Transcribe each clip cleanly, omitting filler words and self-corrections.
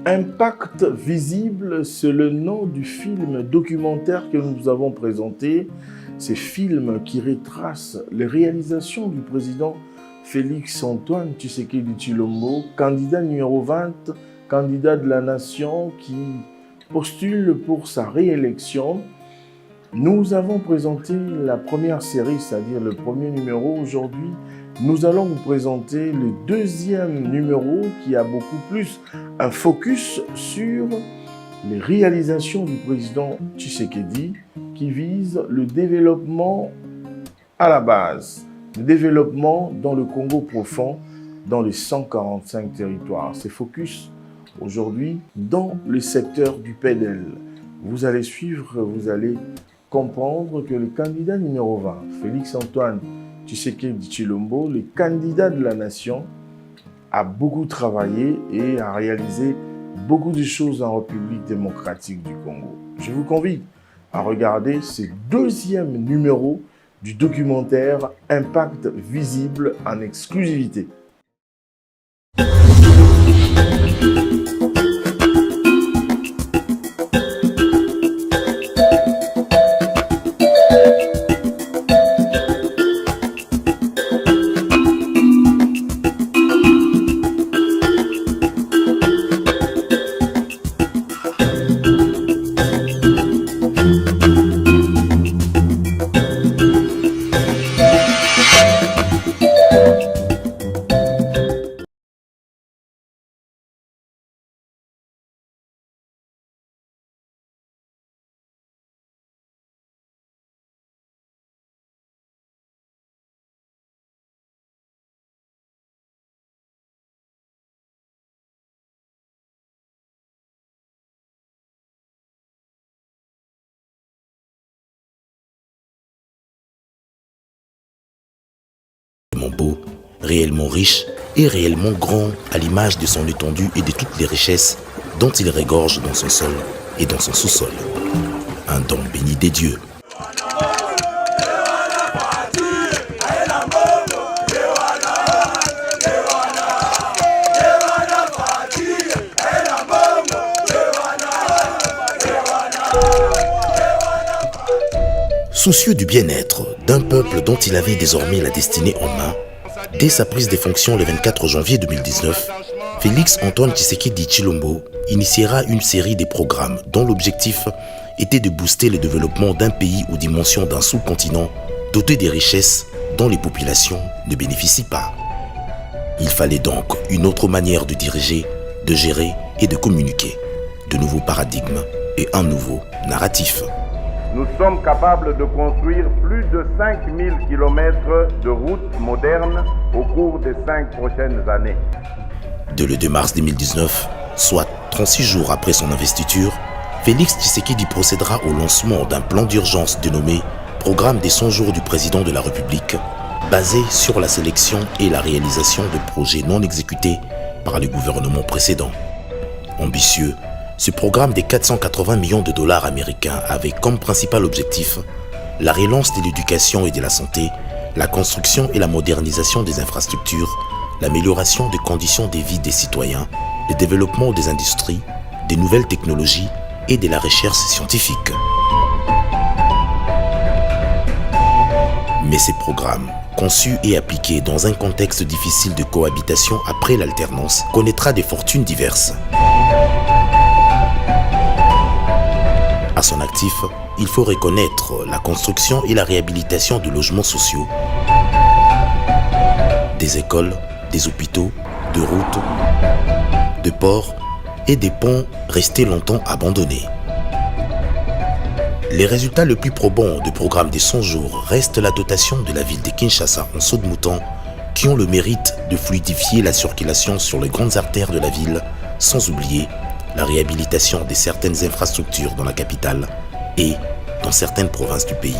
Impact visible, c'est le nom du film documentaire que nous avons présenté. Ces films qui retracent les réalisations du président Félix-Antoine Tshisekedi Tshilombo, candidat numéro 20, candidat de la nation qui postule pour sa réélection. Nous avons présenté la première série, c'est-à-dire le premier numéro. Aujourd'hui, nous allons vous présenter le deuxième numéro qui a beaucoup plus un focus sur les réalisations du président Tshisekedi qui vise le développement à la base, le développement dans le Congo profond, dans les 145 territoires. C'est focus aujourd'hui dans le secteur du PDL. Vous allez suivre, vous allez comprendre que le candidat numéro 20, Félix-Antoine Tshisekedi Tshilombo, le candidat de la nation, a beaucoup travaillé et a réalisé beaucoup de choses en République démocratique du Congo. Je vous convie à regarder ce deuxième numéro du documentaire Impact visible en exclusivité. Beau, réellement riche et réellement grand à l'image de son étendue et de toutes les richesses dont il régorge dans son sol et dans son sous-sol. Un don béni des dieux. Soucieux du bien-être d'un peuple dont il avait désormais la destinée en main, dès sa prise des fonctions le 24 janvier 2019, Félix-Antoine Tshisekedi Tshilombo initiera une série de programmes dont l'objectif était de booster le développement d'un pays aux dimensions d'un sous-continent doté des richesses dont les populations ne bénéficient pas. Il fallait donc une autre manière de diriger, de gérer et de communiquer, de nouveaux paradigmes et un nouveau narratif. Nous sommes capables de construire plus de 5000 km de routes modernes au cours des 5 prochaines années. Dès le 2 mars 2019, soit 36 jours après son investiture, Félix Tshisekedi procédera au lancement d'un plan d'urgence dénommé Programme des 100 jours du président de la République, basé sur la sélection et la réalisation de projets non exécutés par le gouvernement précédent. Ambitieux, ce programme de 480 millions de dollars américains avait comme principal objectif la relance de l'éducation et de la santé, la construction et la modernisation des infrastructures, l'amélioration des conditions de vie des citoyens, le développement des industries, des nouvelles technologies et de la recherche scientifique. Mais ces programmes, conçus et appliqués dans un contexte difficile de cohabitation après l'alternance, connaîtra des fortunes diverses. À son actif, il faut reconnaître la construction et la réhabilitation de logements sociaux, des écoles, des hôpitaux, de routes, de ports et des ponts restés longtemps abandonnés. Les résultats les plus probants du programme des 100 jours restent la dotation de la ville de Kinshasa en saut de mouton, qui ont le mérite de fluidifier la circulation sur les grandes artères de la ville, sans oublier la réhabilitation de certaines infrastructures dans la capitale et dans certaines provinces du pays.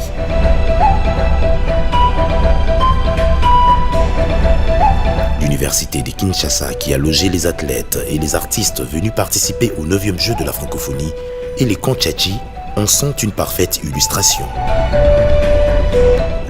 L'université de Kinshasa, qui a logé les athlètes et les artistes venus participer au 9e jeu de la francophonie, et les Kanchachi en sont une parfaite illustration.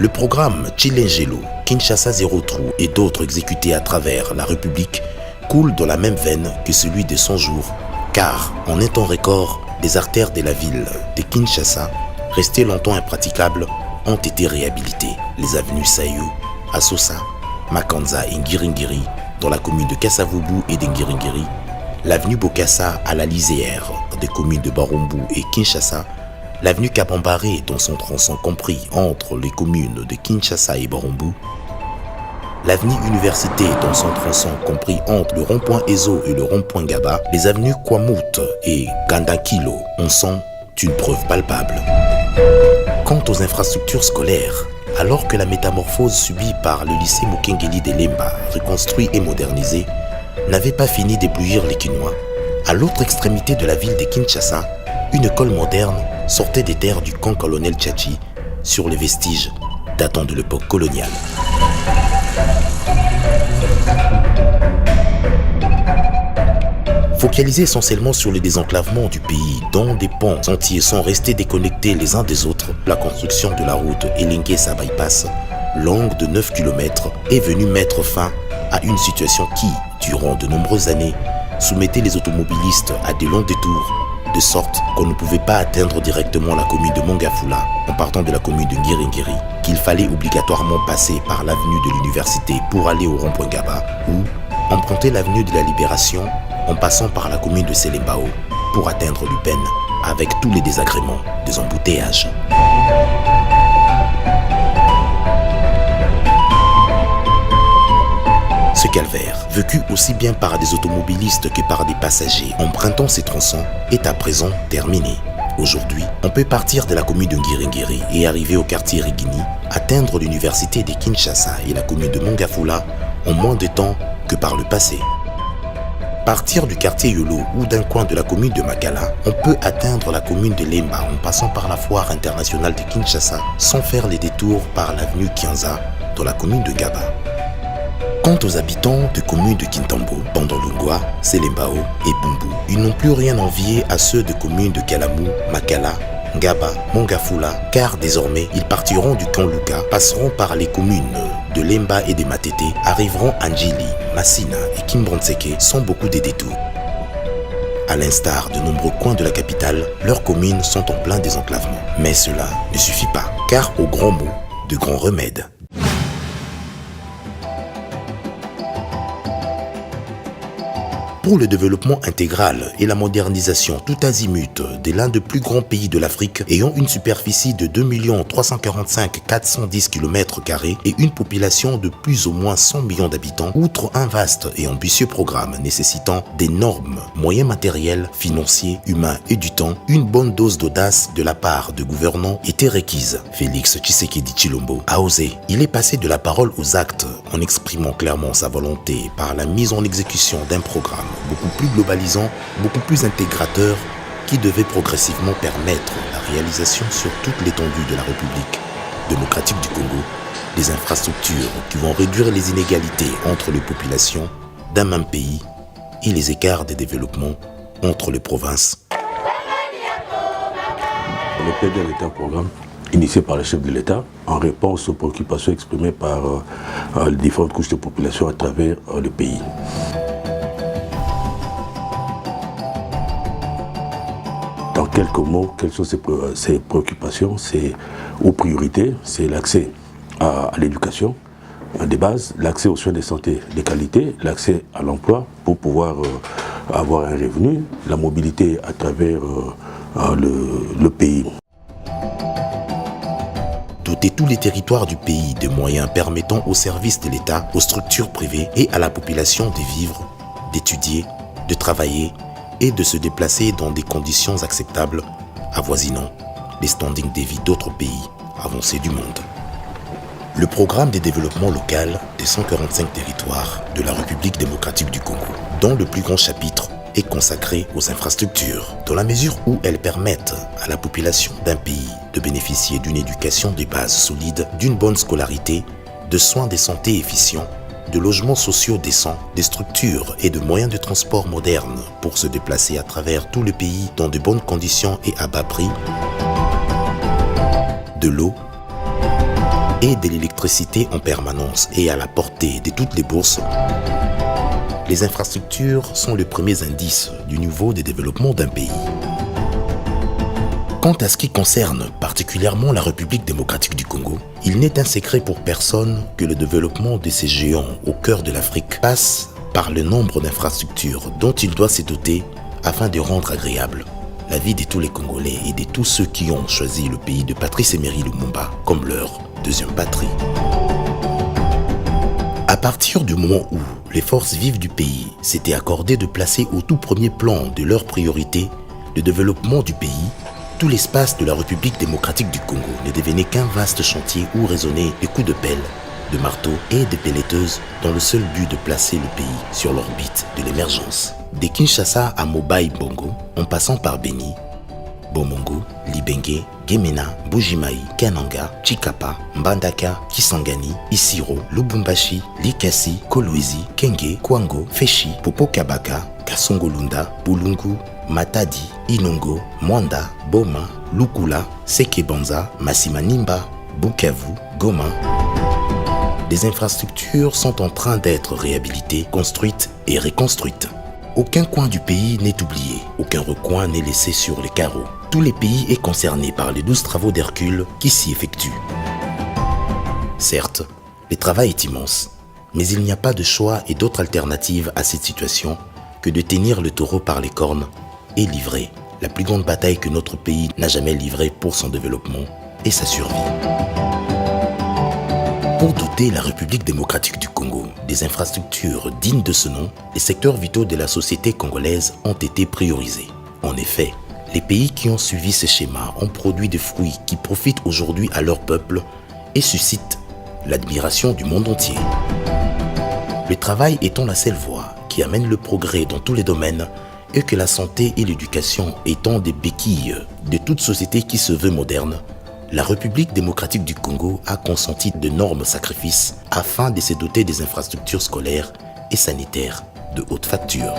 Le programme Chilengelo, Kinshasa Zéro Trou et d'autres exécutés à travers la République coulent dans la même veine que celui de 100 jours, car en un temps record, les artères de la ville de Kinshasa, restées longtemps impraticables, ont été réhabilitées. Les avenues Sayou, Asosa, Makanza et Ngiringiri dans la commune de Kassavubu et de Ngiringiri, l'avenue Bokassa à la lisière des communes de Barumbu et Kinshasa, l'avenue Kabambare dans son tronçon compris entre les communes de Kinshasa et Barumbu, l'avenue Université dans son tronçon compris entre le rond-point Ezo et le rond-point Gaba, les avenues Kwamut et Gandakilo en sont une preuve palpable. Quant aux infrastructures scolaires, alors que la métamorphose subie par le lycée Mukengeli de Lemba, reconstruit et modernisé, n'avait pas fini d'éblouir les Kinois, à l'autre extrémité de la ville de Kinshasa, une école moderne sortait des terres du camp colonel Tchachi sur les vestiges datant de l'époque coloniale. Focalisé essentiellement sur le désenclavement du pays, dont des ponts entiers sont restés déconnectés les uns des autres, la construction de la route Elinguessa Bypass, longue de 9 km, est venue mettre fin à une situation qui, durant de nombreuses années, soumettait les automobilistes à de longs détours, de sorte qu'on ne pouvait pas atteindre directement la commune de Mongafula en partant de la commune de Ngiringiri, qu'il fallait obligatoirement passer par l'avenue de l'université pour aller au rond-point Gaba, ou emprunter l'avenue de la Libération en passant par la commune de Selembao pour atteindre l'Upen avec tous les désagréments des embouteillages. Ce calvaire, vécu aussi bien par des automobilistes que par des passagers empruntant ces tronçons, est à présent terminé. Aujourd'hui, on peut partir de la commune de Ngiringiri et arriver au quartier Rigini, atteindre l'université de Kinshasa et la commune de Mongafula en moins de temps que par le passé. Partir du quartier Yolo ou d'un coin de la commune de Makala, on peut atteindre la commune de Lemba en passant par la foire internationale de Kinshasa sans faire les détours par l'avenue Kianza dans la commune de Gaba. Quant aux habitants de communes de Kintambo, Bandolungwa, Selembao et Bumbu, ils n'ont plus rien envié à ceux de communes de Kalamu, Makala, Ngaba, Mongafula, car désormais ils partiront du camp Luka, passeront par les communes de Lemba et de Matete, arriveront à Njili, Massina et Kimbonseke sans beaucoup de détours. À l'instar de nombreux coins de la capitale, leurs communes sont en plein désenclavement. Mais cela ne suffit pas, car aux grands mots, de grands remèdes. Pour le développement intégral et la modernisation tout azimut de l'un des plus grands pays de l'Afrique ayant une superficie de 2 345 410 km² et une population de plus ou moins 100 millions d'habitants, outre un vaste et ambitieux programme nécessitant d'énormes moyens matériels, financiers, humains et du temps, une bonne dose d'audace de la part de gouvernants était requise. Félix Tshisekedi Tshilombo a osé. Il est passé de la parole aux actes en exprimant clairement sa volonté par la mise en exécution d'un programme beaucoup plus globalisant, beaucoup plus intégrateur, qui devait progressivement permettre la réalisation sur toute l'étendue de la République démocratique du Congo des infrastructures qui vont réduire les inégalités entre les populations d'un même pays et les écarts de développement entre les provinces. Le PDL est un programme initié par le chef de l'État en réponse aux préoccupations exprimées par les différentes couches de population à travers le pays. En quelques mots, quelles sont ces préoccupations? C'est aux priorités, c'est l'accès à l'éducation des bases, l'accès aux soins de santé de qualité, l'accès à l'emploi pour pouvoir avoir un revenu, la mobilité à travers le pays. Doter tous les territoires du pays de moyens permettant aux services de l'État, aux structures privées et à la population de vivre, d'étudier, de travailler et de se déplacer dans des conditions acceptables, avoisinant les standings de vie d'autres pays avancés du monde. Le programme de développement local des 145 territoires de la République démocratique du Congo, dont le plus grand chapitre est consacré aux infrastructures, dans la mesure où elles permettent à la population d'un pays de bénéficier d'une éducation de base solide, d'une bonne scolarité, de soins de santé efficients, de logements sociaux décents, des structures et de moyens de transport modernes pour se déplacer à travers tout le pays dans de bonnes conditions et à bas prix, de l'eau, et de l'électricité en permanence et à la portée de toutes les bourses, les infrastructures sont les premiers indices du niveau de développement d'un pays. Quant à ce qui concerne particulièrement la République démocratique du Congo, il n'est un secret pour personne que le développement de ces géants au cœur de l'Afrique passe par le nombre d'infrastructures dont il doit se doter afin de rendre agréable la vie de tous les Congolais et de tous ceux qui ont choisi le pays de Patrice Emery Lumumba comme leur deuxième patrie. À partir du moment où les forces vives du pays s'étaient accordées de placer au tout premier plan de leurs priorités le développement du pays, tout l'espace de la République démocratique du Congo ne devenait qu'un vaste chantier où résonnaient des coups de pelle, de marteau et de pelleteuses dans le seul but de placer le pays sur l'orbite de l'émergence. De Kinshasa à Mobai Bongo, en passant par Beni, Bomongo, Libenge, Gemena, Bujimaï, Kananga, Chikapa, Mbandaka, Kisangani, Isiro, Lubumbashi, Likasi, Kolwezi, Kenge, Kwango, Feshi, Popokabaka, Kasongolunda, Bulungu, Matadi, Inongo, Mwanda, Boma, Lukula, Sekebanza, Masimanimba, Bukavu, Goma. Des infrastructures sont en train d'être réhabilitées, construites et reconstruites. Aucun coin du pays n'est oublié, aucun recoin n'est laissé sur les carreaux. Tout le pays est concerné par les 12 travaux d'Hercule qui s'y effectuent. Certes, le travail est immense, mais il n'y a pas de choix et d'autre alternative à cette situation que de tenir le taureau par les cornes et livrer la plus grande bataille que notre pays n'a jamais livrée pour son développement et sa survie. Pour doter la République démocratique du Congo des infrastructures dignes de ce nom, les secteurs vitaux de la société congolaise ont été priorisés. En effet, les pays qui ont suivi ce schéma ont produit des fruits qui profitent aujourd'hui à leur peuple et suscitent l'admiration du monde entier. Le travail étant la seule voie qui amène le progrès dans tous les domaines et que la santé et l'éducation étant des béquilles de toute société qui se veut moderne, la République démocratique du Congo a consenti d'énormes sacrifices afin de se doter des infrastructures scolaires et sanitaires de haute facture.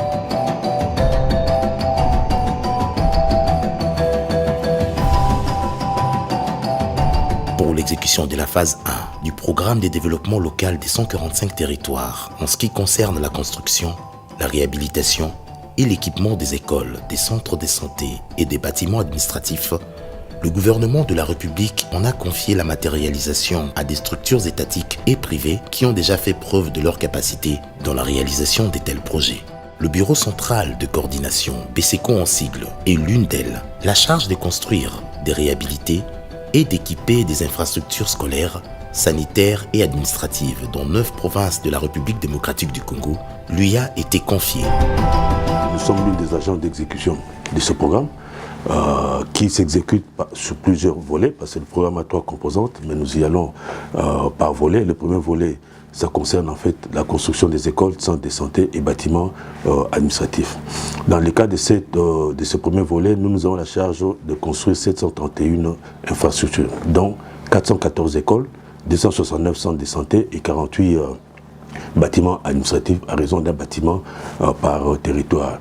Pour l'exécution de la phase 1 du programme de développement local des 145 territoires en ce qui concerne la construction, la réhabilitation et l'équipement des écoles, des centres de santé et des bâtiments administratifs, le gouvernement de la République en a confié la matérialisation à des structures étatiques et privées qui ont déjà fait preuve de leur capacité dans la réalisation de tels projets. Le Bureau central de coordination, BCCO en sigle, est l'une d'elles. La charge de construire, de réhabiliter et d'équiper des infrastructures scolaires, sanitaires et administratives dans 9 provinces de la République démocratique du Congo lui a été confiée. Nous sommes l'une des agents d'exécution de ce programme. Qui s'exécute sur plusieurs volets, parce que le programme a 3 composantes, mais nous y allons par volet. Le premier volet, ça concerne en fait la construction des écoles, centres de santé et bâtiments administratifs. Dans le cas de ce premier volet, nous avons la charge de construire 731 infrastructures, dont 414 écoles, 269 centres de santé et 48 bâtiments administratifs à raison d'un bâtiment par territoire.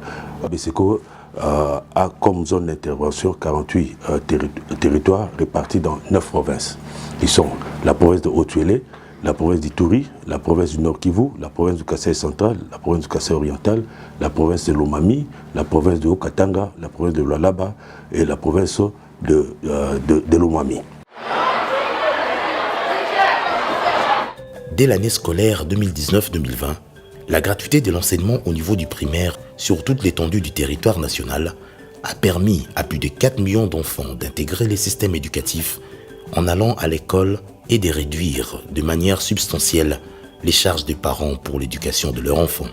BCCO a comme zone d'intervention 48 territoires répartis dans 9 provinces. Ils sont la province de Haut-Tuélé, la province d'Ituri, la province du Nord Kivu, la province du Kasaï central, la province du Kasaï oriental, la province de Lomami, la province de Haut-Katanga, la province de Lualaba et la province de Lomami. Dès l'année scolaire 2019-2020, la gratuité de l'enseignement au niveau du primaire sur toute l'étendue du territoire national a permis à plus de 4 millions d'enfants d'intégrer les systèmes éducatifs en allant à l'école et de réduire de manière substantielle les charges des parents pour l'éducation de leurs enfants.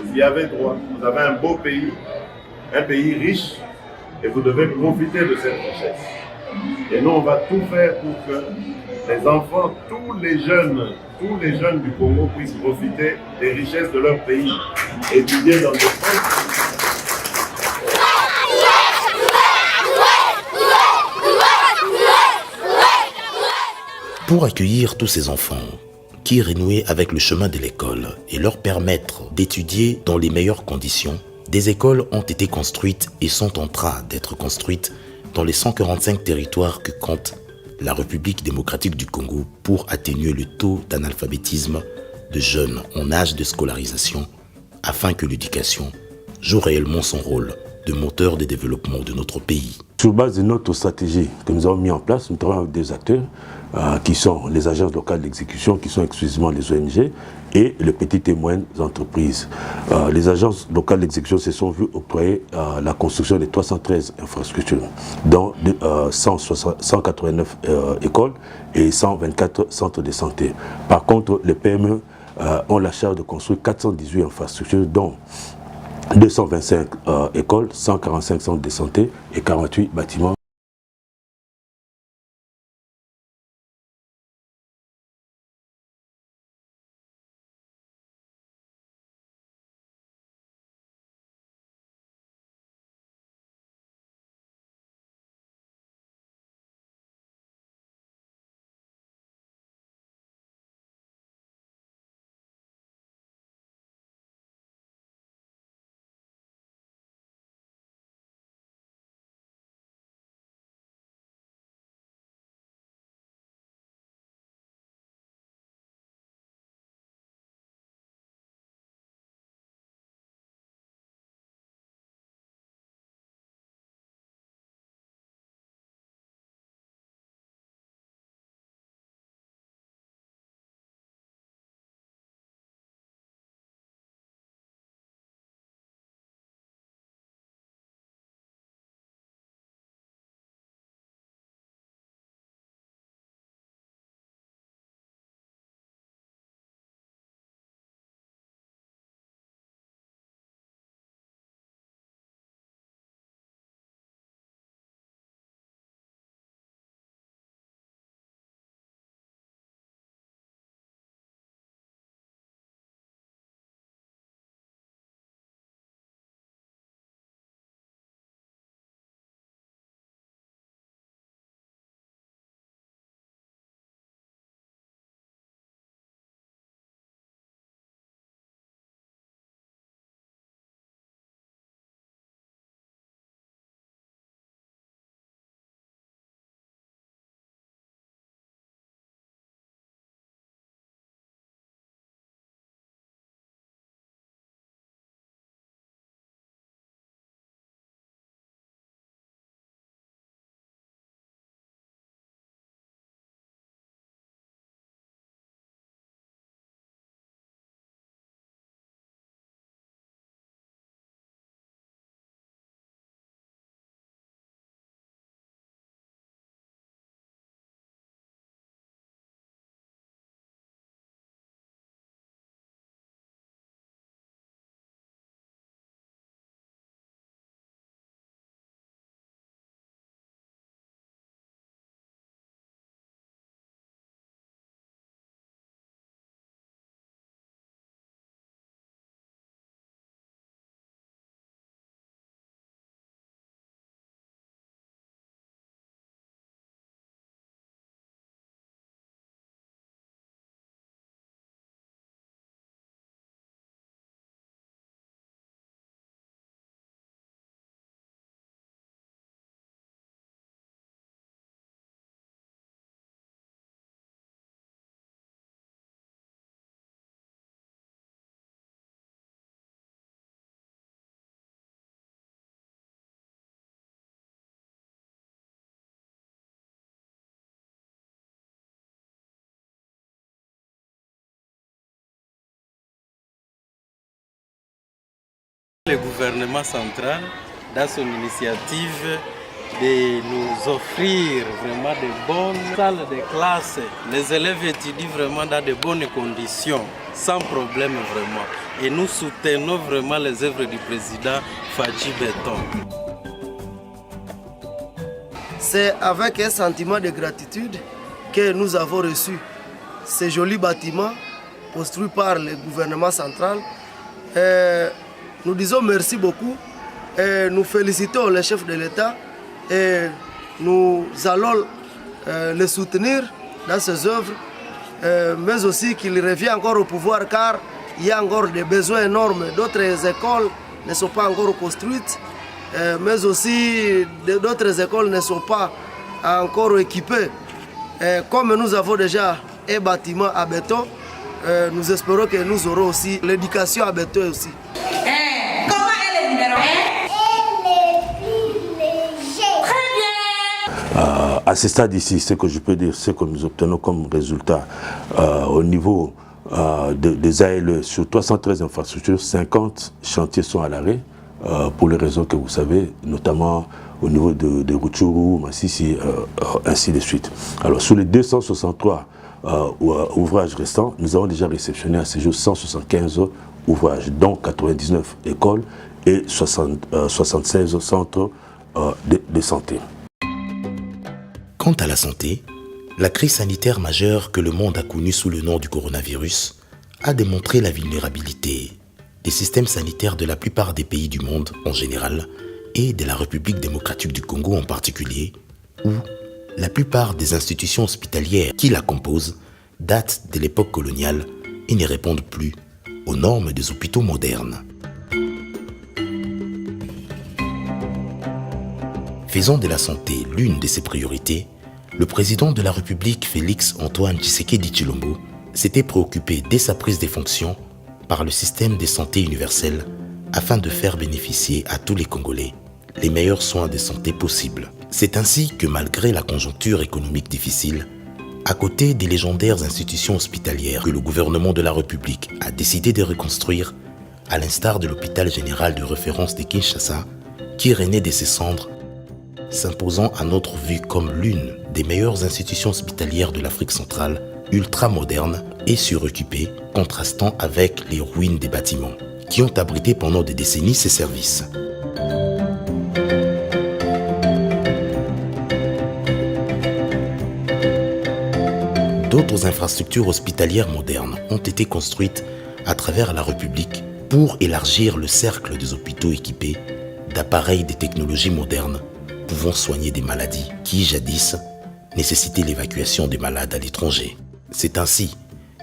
Vous y avez droit. Vous avez un beau pays, un pays riche, et vous devez profiter de cette richesse. Et nous, on va tout faire pour que les enfants, tous les jeunes du Congo puissent profiter des richesses de leur pays, étudier dans des Pour accueillir tous ces enfants qui renouaient avec le chemin de l'école et leur permettre d'étudier dans les meilleures conditions, Des écoles ont été construites et sont en train d'être construites dans les 145 territoires que compte la République démocratique du Congo pour atténuer le taux d'analphabétisme de jeunes en âge de scolarisation afin que l'éducation joue réellement son rôle de moteur de développement de notre pays. Sur base de notre stratégie que nous avons mis en place, nous travaillons avec des acteurs qui sont les agences locales d'exécution, qui sont exclusivement les ONG, et les petites et moyennes entreprises. Les agences locales d'exécution se sont vues octroyer la construction de 313 infrastructures, dont 189 écoles et 124 centres de santé. Par contre, les PME ont la charge de construire 418 infrastructures, dont 225 écoles, 145 centres de santé et 48 bâtiments. Le gouvernement central, dans son initiative de nous offrir vraiment de bonnes salles de classe, les élèves étudient vraiment dans de bonnes conditions, sans problème vraiment. Et nous soutenons vraiment les œuvres du président Fadji Beton. C'est avec un sentiment de gratitude que nous avons reçu ces jolis bâtiments construits par le gouvernement central. Nous disons merci beaucoup et nous félicitons le chef de l'État et nous allons le soutenir dans ses œuvres, mais aussi qu'il revient encore au pouvoir car il y a encore des besoins énormes. D'autres écoles ne sont pas encore construites, mais aussi d'autres écoles ne sont pas encore équipées. Comme nous avons déjà un bâtiment à béton, nous espérons que nous aurons aussi l'éducation à béton aussi. Comment est le numéro 1? À ce stade ici, ce que je peux dire, c'est que nous obtenons comme résultat au niveau des ALE sur 313 infrastructures, 50 chantiers sont à l'arrêt pour les raisons que vous savez, notamment au niveau de Rutshuru, Massissi, ainsi de suite. Alors sur les 263 ouvrages restants, nous avons déjà réceptionné à ce jour 175 ouvrages, dont 99 écoles et 76 centres de santé. Quant à la santé, la crise sanitaire majeure que le monde a connue sous le nom du coronavirus a démontré la vulnérabilité des systèmes sanitaires de la plupart des pays du monde en général et de la République démocratique du Congo en particulier, où la plupart des institutions hospitalières qui la composent datent de l'époque coloniale et ne répondent plus aux normes des hôpitaux modernes. Faisant de la santé l'une de ses priorités, le président de la République Félix Antoine Tshisekedi Tshilombo s'était préoccupé dès sa prise de fonctions par le système de santé universel afin de faire bénéficier à tous les Congolais les meilleurs soins de santé possibles. C'est ainsi que malgré la conjoncture économique difficile, à côté des légendaires institutions hospitalières que le gouvernement de la République a décidé de reconstruire, à l'instar de l'hôpital général de référence de Kinshasa, qui renaît de ses cendres, s'imposant à notre vue comme l'une des meilleures institutions hospitalières de l'Afrique centrale, ultra moderne et suroccupée, contrastant avec les ruines des bâtiments, qui ont abrité pendant des décennies ces services. D'autres infrastructures hospitalières modernes ont été construites à travers la République pour élargir le cercle des hôpitaux équipés d'appareils de technologies modernes pouvant soigner des maladies qui, jadis, nécessitaient l'évacuation des malades à l'étranger. C'est ainsi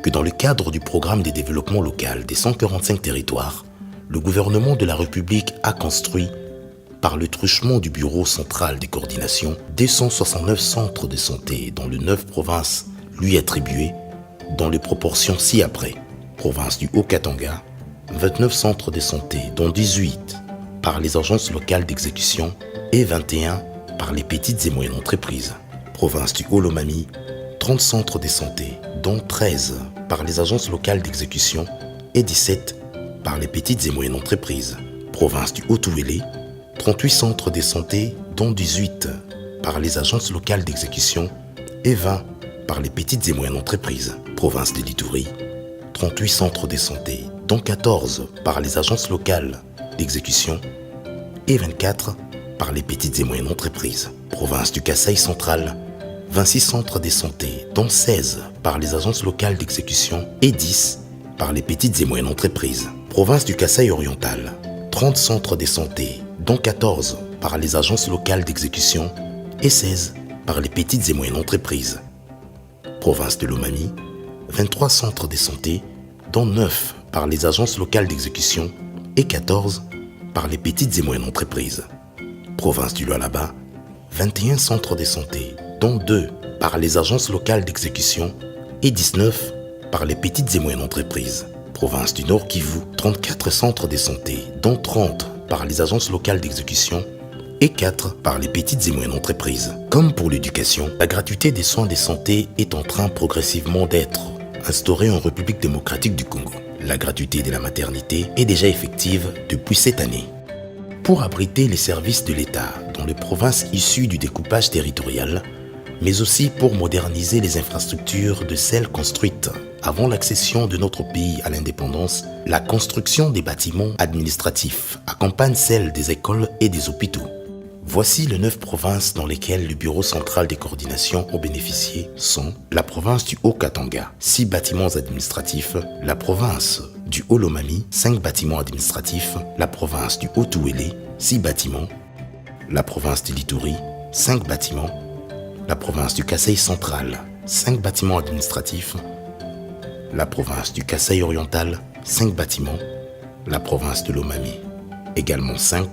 que dans le cadre du programme de développement local des 145 territoires, le gouvernement de la République a construit, par le truchement du Bureau central de coordination, 269 centres de santé dans les 9 provinces lui attribuées, dans les proportions ci-après. Province du Haut-Katanga, 29 centres de santé, dont 18 par les agences locales d'exécution et 21 par les petites et moyennes entreprises. Province du Haut-Lomami, 30 centres de santé, dont 13 par les agences locales d'exécution et 17 par les petites et moyennes entreprises. Province du Haut-Touélé, 38 centres de santé, dont 18 par les agences locales d'exécution et 20 par les petites et moyennes entreprises. Province de l'Ituri, 38 centres de santé, dont 14 par les agences locales d'exécution et 24 par les petites et moyennes entreprises. Province du Kasaï central, 26 centres de santé, dont 16 par les agences locales d'exécution et 10 par les petites et moyennes entreprises. Province du Kasaï oriental, 30 centres de santé, dont 14 par les agences locales d'exécution et 16 par les petites et moyennes entreprises. Province de l'Omami, 23 centres de santé, dont 9 par les agences locales d'exécution et 14 par les petites et moyennes entreprises. Province du Lualaba, 21 centres de santé, dont 2 par les agences locales d'exécution et 19 par les petites et moyennes entreprises. Province du Nord Kivu, 34 centres de santé, dont 30 par les agences locales d'exécution et 4 par les petites et moyennes entreprises. Comme pour l'éducation, la gratuité des soins de santé est en train progressivement d'être instaurée en République démocratique du Congo. La gratuité de la maternité est déjà effective depuis cette année. Pour abriter les services de l'État dans les provinces issues du découpage territorial, mais aussi pour moderniser les infrastructures de celles construites avant l'accession de notre pays à l'indépendance, la construction des bâtiments administratifs accompagne celle des écoles et des hôpitaux. Voici les 9 provinces dans lesquelles le Bureau central des coordinations ont bénéficié sont la province du Haut-Katanga, 6 bâtiments administratifs, la province du Haut-Lomami, 5 bâtiments administratifs, la province du Haut-Touélé, 6 bâtiments, la province de l'Ituri, 5 bâtiments, la province du Kasaï central, 5 bâtiments administratifs, la province du Kasaï oriental, 5 bâtiments, la province de l'Omami, également 5,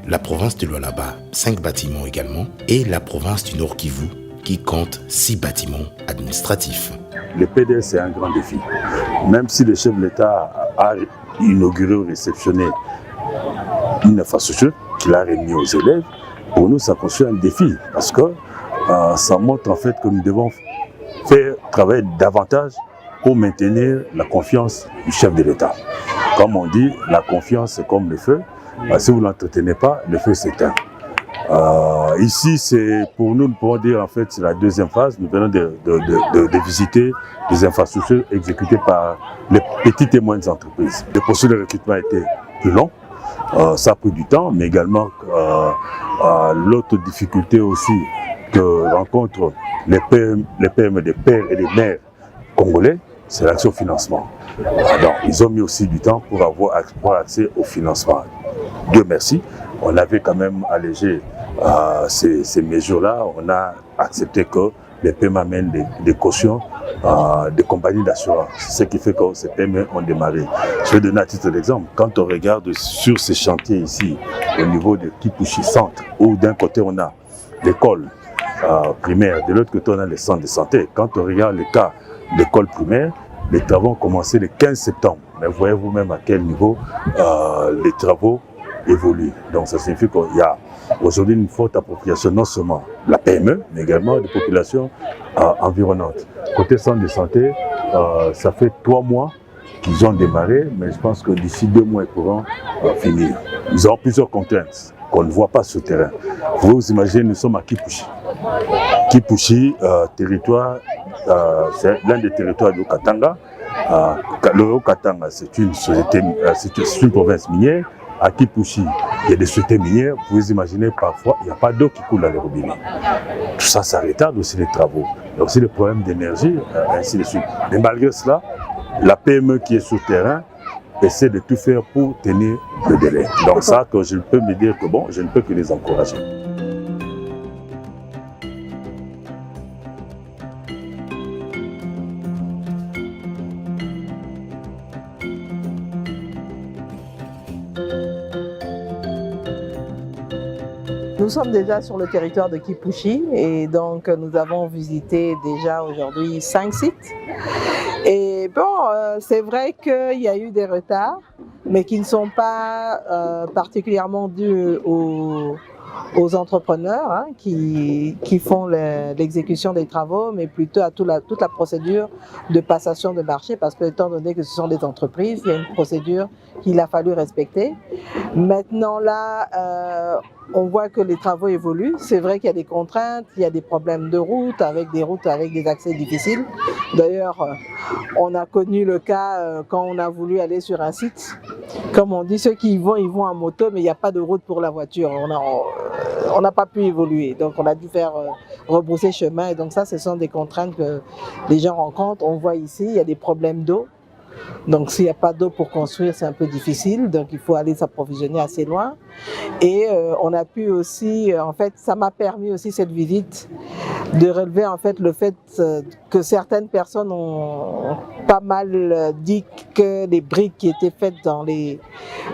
la province de Lualaba, 5 bâtiments également, et la province du Nord Kivu, qui compte 6 bâtiments administratifs. Le PDS, c'est un grand défi. Même si le chef de l'État a inauguré ou réceptionné une infrastructure qu'il a remis aux élèves, pour nous, ça constitue un défi parce que ça montre en fait que nous devons faire travailler davantage pour maintenir la confiance du chef de l'État. Comme on dit, la confiance c'est comme le feu. Si vous ne l'entretenez pas, le feu s'éteint. Ici, c'est pour nous pouvons dire en fait c'est la deuxième phase. Nous venons de visiter des infrastructures exécutées par les petites et moyennes entreprises. Le processus de recrutement a été plus long. Ça a pris du temps, mais également l'autre difficulté aussi que rencontrent les PME des pères et des mères congolais, c'est l'accès au financement. Donc, ils ont mis aussi du temps pour avoir accès au financement. Dieu merci, on avait quand même allégé ces mesures-là. On a accepté que les PME amènent des cautions des compagnies d'assurance. Ce qui fait que ces PME ont démarré. Je vais donner un titre d'exemple. Quand on regarde sur ces chantiers ici, au niveau de Kipushi Centre, où d'un côté on a l'école primaire, de l'autre côté on a les centres de santé. Quand on regarde le cas de l'école primaire, les travaux ont commencé le 15 septembre. Mais voyez vous-même à quel niveau les travaux évoluent. Donc ça signifie qu'il y a aujourd'hui une forte appropriation non seulement de la PME, mais également des populations environnantes. Côté centre de santé, ça fait 3 mois qu'ils ont démarré, mais je pense que d'ici 2 mois, ils pourront finir. Ils ont plusieurs contraintes qu'on ne voit pas sur le terrain. Vous imaginez, nous sommes à Kipushi. Kipushi, territoire, c'est l'un des territoires du Katanga. Le Haut-Katanga, c'est une province minière. À Kipushi, il y a des sociétés minières. Vous pouvez imaginer, parfois, il n'y a pas d'eau qui coule dans les robinets. Tout ça, ça retarde aussi les travaux. Il y a aussi des problèmes d'énergie, ainsi de suite. Mais malgré cela, la PME qui est sur le terrain essaie de tout faire pour tenir le délai. Donc ça, que je peux me dire que bon, je ne peux que les encourager. Nous sommes déjà sur le territoire de Kipushi et donc nous avons visité déjà aujourd'hui 5 sites. Et bon, c'est vrai qu'il y a eu des retards, mais qui ne sont pas particulièrement dus aux entrepreneurs hein, qui font l'exécution des travaux, mais plutôt à toute la procédure de passation de marché, parce que étant donné que ce sont des entreprises, il y a une procédure qu'il a fallu respecter. Maintenant là, on voit que les travaux évoluent. C'est vrai qu'il y a des contraintes, il y a des problèmes de route, avec des accès difficiles. D'ailleurs, on a connu le cas quand on a voulu aller sur un site. Comme on dit, ceux qui y vont, ils vont en moto, mais il n'y a pas de route pour la voiture. On n'a pas pu évoluer, donc on a dû faire rebrousser chemin. Et donc ça, ce sont des contraintes que les gens rencontrent. On voit ici, il y a des problèmes d'eau. Donc s'il n'y a pas d'eau pour construire, c'est un peu difficile, donc il faut aller s'approvisionner assez loin. Et on a pu aussi, en fait, ça m'a permis aussi cette visite de relever en fait le fait que certaines personnes ont pas mal dit que les briques qui étaient faites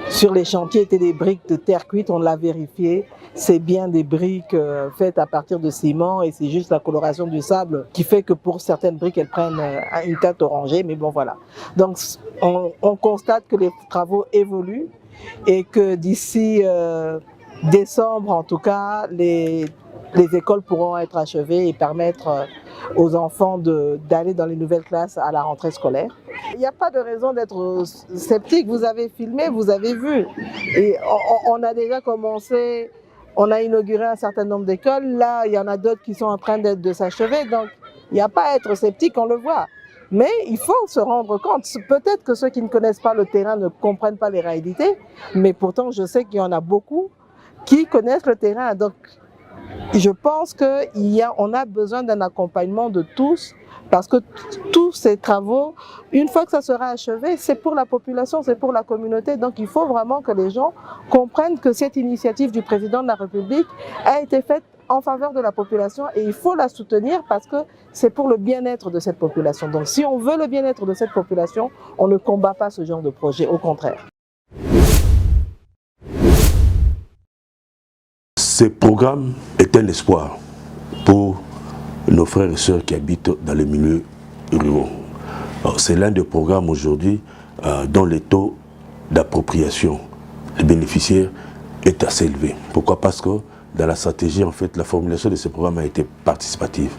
sur les chantiers étaient des briques de terre cuite. On l'a vérifié, c'est bien des briques faites à partir de ciment et c'est juste la coloration du sable qui fait que pour certaines briques elles prennent une teinte orangée, mais bon voilà. Donc on constate que les travaux évoluent et que d'ici décembre en tout cas les écoles pourront être achevées et permettre aux enfants d'aller dans les nouvelles classes à la rentrée scolaire. Il n'y a pas de raison d'être sceptique, vous avez filmé, vous avez vu. Et on a déjà commencé, on a inauguré un certain nombre d'écoles, là il y en a d'autres qui sont en train de s'achever, donc il n'y a pas à être sceptique, on le voit. Mais il faut se rendre compte, peut-être que ceux qui ne connaissent pas le terrain ne comprennent pas les réalités, mais pourtant je sais qu'il y en a beaucoup qui connaissent le terrain. Donc je pense qu'on a besoin d'un accompagnement de tous, parce que tous ces travaux, une fois que ça sera achevé, c'est pour la population, c'est pour la communauté. Donc il faut vraiment que les gens comprennent que cette initiative du président de la République a été faite en faveur de la population et il faut la soutenir parce que c'est pour le bien-être de cette population. Donc si on veut le bien-être de cette population, on ne combat pas ce genre de projet, au contraire. Ce programme est un espoir pour nos frères et sœurs qui habitent dans les milieux ruraux. C'est l'un des programmes aujourd'hui dont le taux d'appropriation des bénéficiaires est assez élevé. Pourquoi? Parce que dans la stratégie, en fait, la formulation de ce programme a été participative.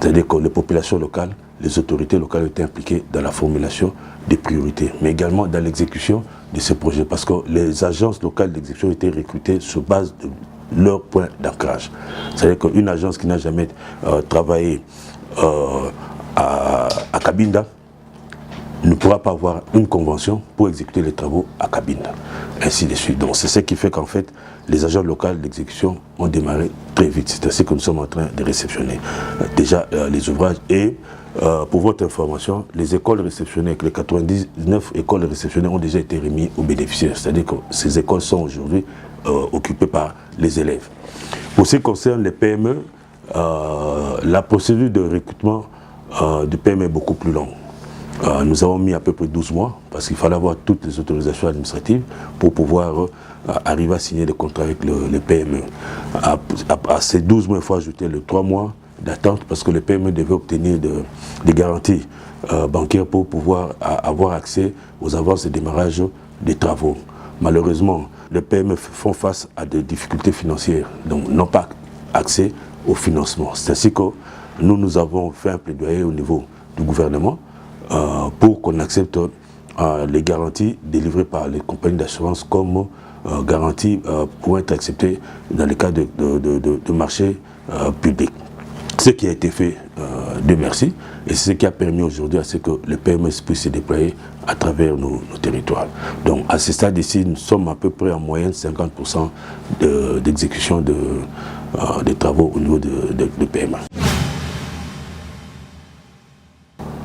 C'est-à-dire que les populations locales, les autorités locales ont été impliquées dans la formulation des priorités, mais également dans l'exécution de ces projets, parce que les agences locales d'exécution ont été recrutées sur base de leur point d'ancrage. C'est-à-dire qu'une agence qui n'a jamais travaillé à Cabinda ne pourra pas avoir une convention pour exécuter les travaux à Cabinda, ainsi de suite. Donc c'est ce qui fait qu'en fait, les agents locaux d'exécution ont démarré très vite. C'est ainsi que nous sommes en train de réceptionner déjà les ouvrages. Et pour votre information, les écoles réceptionnées, les 99 écoles réceptionnées ont déjà été remises aux bénéficiaires. C'est-à-dire que ces écoles sont aujourd'hui occupées par les élèves. Pour ce qui concerne les PME, la procédure de recrutement de PME est beaucoup plus longue. Nous avons mis à peu près 12 mois parce qu'il fallait avoir toutes les autorisations administratives pour pouvoir arriver à signer des contrats avec les PME. À ces 12 mois, il faut ajouter les 3 mois d'attente parce que les PME devaient obtenir des garanties bancaires pour pouvoir avoir accès aux avances de démarrage des travaux. Malheureusement, les PME font face à des difficultés financières, donc n'ont pas accès au financement. C'est ainsi que nous avons fait un plaidoyer au niveau du gouvernement pour qu'on accepte les garanties délivrées par les compagnies d'assurance comme garanties pour être acceptées dans les cas de marché public. Ce qui a été fait, Dieu merci, et c'est ce qui a permis aujourd'hui à ce que les PME puissent se déployer à travers nos territoires. Donc à ce stade ici, nous sommes à peu près en moyenne 50% d'exécution des travaux au niveau de PME.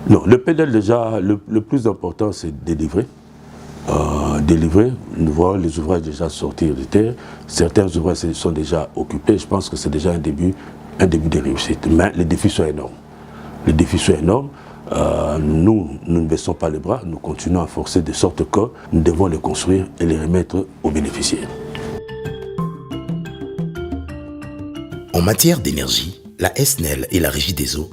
Non, le PDL déjà, le plus important c'est délivrer. Nous voyons les ouvrages déjà sortir de terre. Certains ouvrages sont déjà occupés. Je pense que c'est déjà un début de réussite. Mais les défis sont énormes. Les défis sont énormes. Nous ne baissons pas les bras. Nous continuons à forcer de sorte que nous devons les construire et les remettre aux bénéficiaires. En matière d'énergie, la SNEL et la Régie des eaux,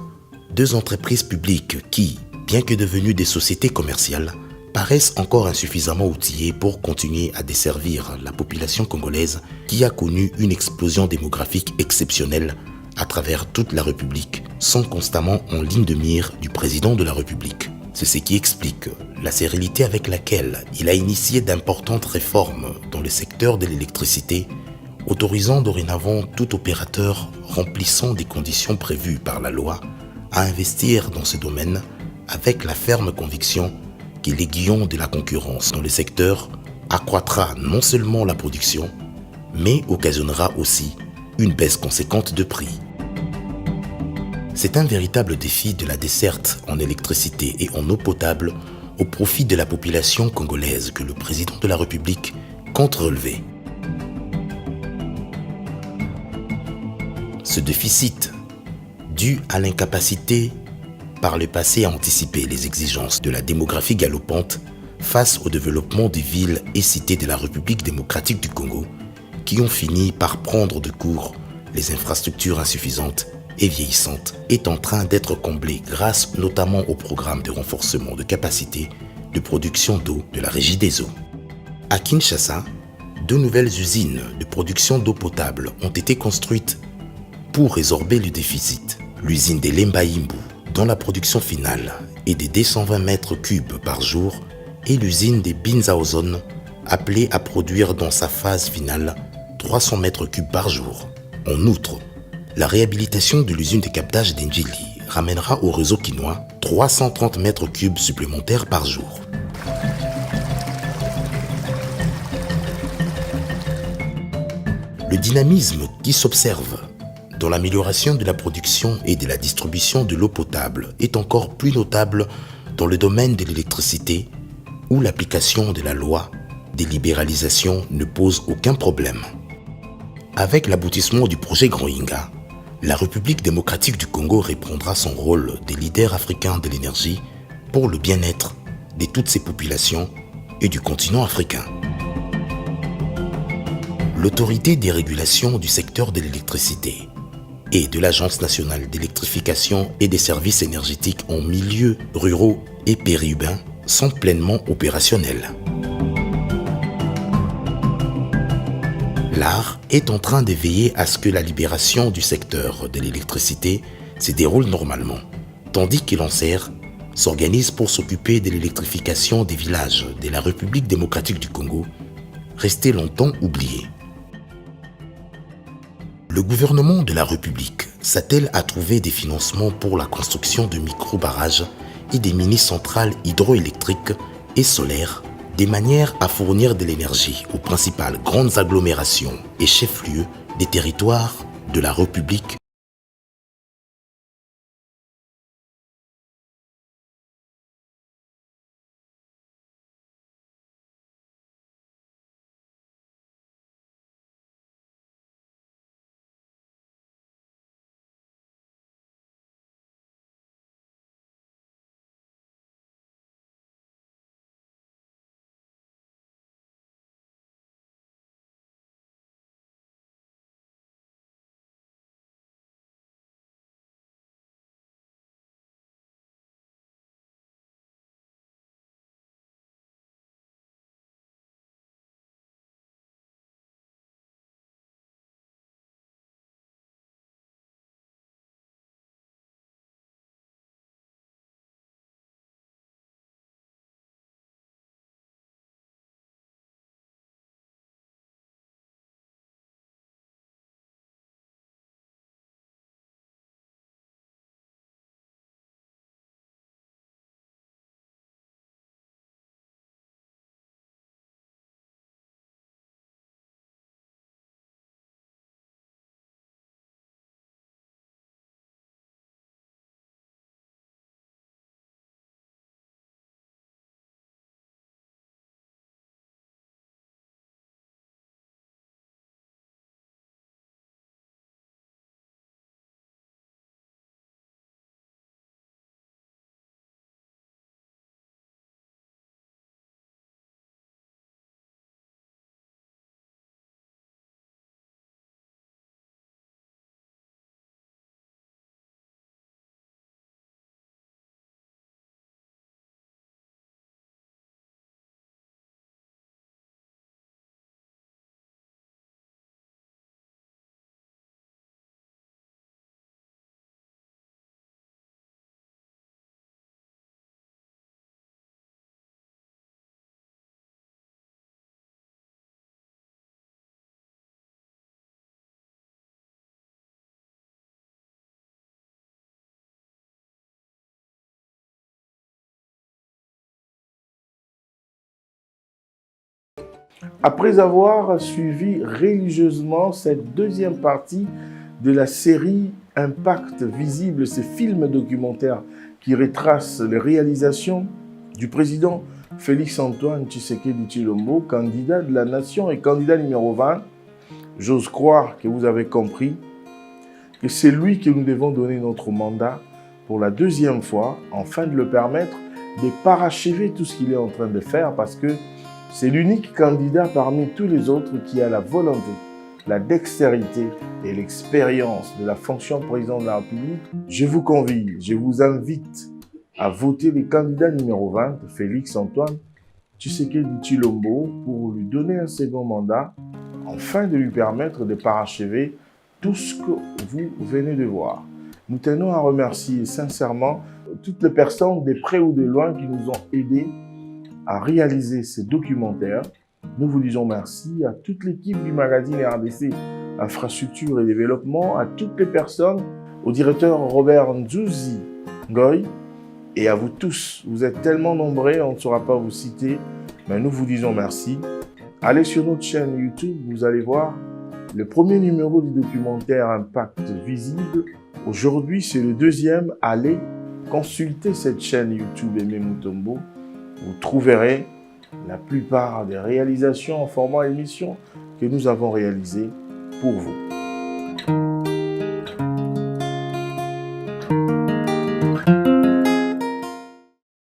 deux entreprises publiques qui, bien que devenues des sociétés commerciales, paraissent encore insuffisamment outillées pour continuer à desservir la population congolaise qui a connu une explosion démographique exceptionnelle à travers toute la République, sont constamment en ligne de mire du président de la République. C'est ce qui explique la sérénité avec laquelle il a initié d'importantes réformes dans le secteur de l'électricité, autorisant dorénavant tout opérateur remplissant des conditions prévues par la loi à investir dans ce domaine avec la ferme conviction que l'aiguillon de la concurrence dans le secteur accroîtra non seulement la production, mais occasionnera aussi une baisse conséquente de prix. C'est un véritable défi de la desserte en électricité et en eau potable au profit de la population congolaise que le président de la République compte relever. Ce déficit, dû à l'incapacité par le passé à anticiper les exigences de la démographie galopante face au développement des villes et cités de la République démocratique du Congo, qui ont fini par prendre de court les infrastructures insuffisantes et vieillissantes, est en train d'être comblé grâce notamment au programme de renforcement de capacité de production d'eau de la Régie des eaux. À Kinshasa, 2 nouvelles usines de production d'eau potable ont été construites pour résorber le déficit. L'usine de Lemba-Imbu, dont la production finale est de 220 mètres cubes par jour, et l'usine de Binzaozone, appelée à produire dans sa phase finale 300 mètres cubes par jour. En outre, la réhabilitation de l'usine de captage d'Endjili ramènera au réseau quinois 330 mètres cubes supplémentaires par jour. Le dynamisme qui s'observe dans l'amélioration de la production et de la distribution de l'eau potable est encore plus notable dans le domaine de l'électricité où l'application de la loi des libéralisations ne pose aucun problème. Avec l'aboutissement du projet Grand Inga, la République démocratique du Congo reprendra son rôle de leader africain de l'énergie pour le bien-être de toutes ses populations et du continent africain. l'autorité des régulations du secteur de l'électricité et de l'Agence nationale d'électrification et des services énergétiques en milieux ruraux et périurbains sont pleinement opérationnels. L'ARE est en train de veiller à ce que la libération du secteur de l'électricité se déroule normalement, tandis que l'ANSER s'organise pour s'occuper de l'électrification des villages de la République démocratique du Congo, restés longtemps oubliés. Le gouvernement de la République s'attelle à trouver des financements pour la construction de micro-barrages et des mini-centrales hydroélectriques et solaires, de manière à fournir de l'énergie aux principales grandes agglomérations et chefs-lieux des territoires de la République. Après avoir suivi religieusement cette deuxième partie de la série Impact Visible, ces films documentaires qui retracent les réalisations du président Félix-Antoine Tshisekedi Tshilombo, candidat de la nation et candidat numéro 20, j'ose croire que vous avez compris que c'est lui que nous devons donner notre mandat pour la deuxième fois, afin de le permettre de parachever tout ce qu'il est en train de faire, parce que c'est l'unique candidat parmi tous les autres qui a la volonté, la dextérité et l'expérience de la fonction de président de la République. Je vous convie, je vous invite à voter le candidat numéro 20, Félix-Antoine Tshisekedi Tshilombo, pour lui donner un second mandat, afin de lui permettre de parachever tout ce que vous venez de voir. Nous tenons à remercier sincèrement toutes les personnes de près ou de loin qui nous ont aidés à réaliser ces documentaires. Nous vous disons merci à toute l'équipe du magazine RDC Infrastructure et Développement, à toutes les personnes, au directeur Robert Nzouzi Ngoy, et à vous tous. Vous êtes tellement nombreux, on ne saura pas vous citer, mais nous vous disons merci. Allez sur notre chaîne YouTube, vous allez voir le premier numéro du documentaire Impact Visible. Aujourd'hui, c'est le deuxième. Allez consulter cette chaîne YouTube Aimé Mutombo. Vous trouverez la plupart des réalisations en format émission que nous avons réalisées pour vous.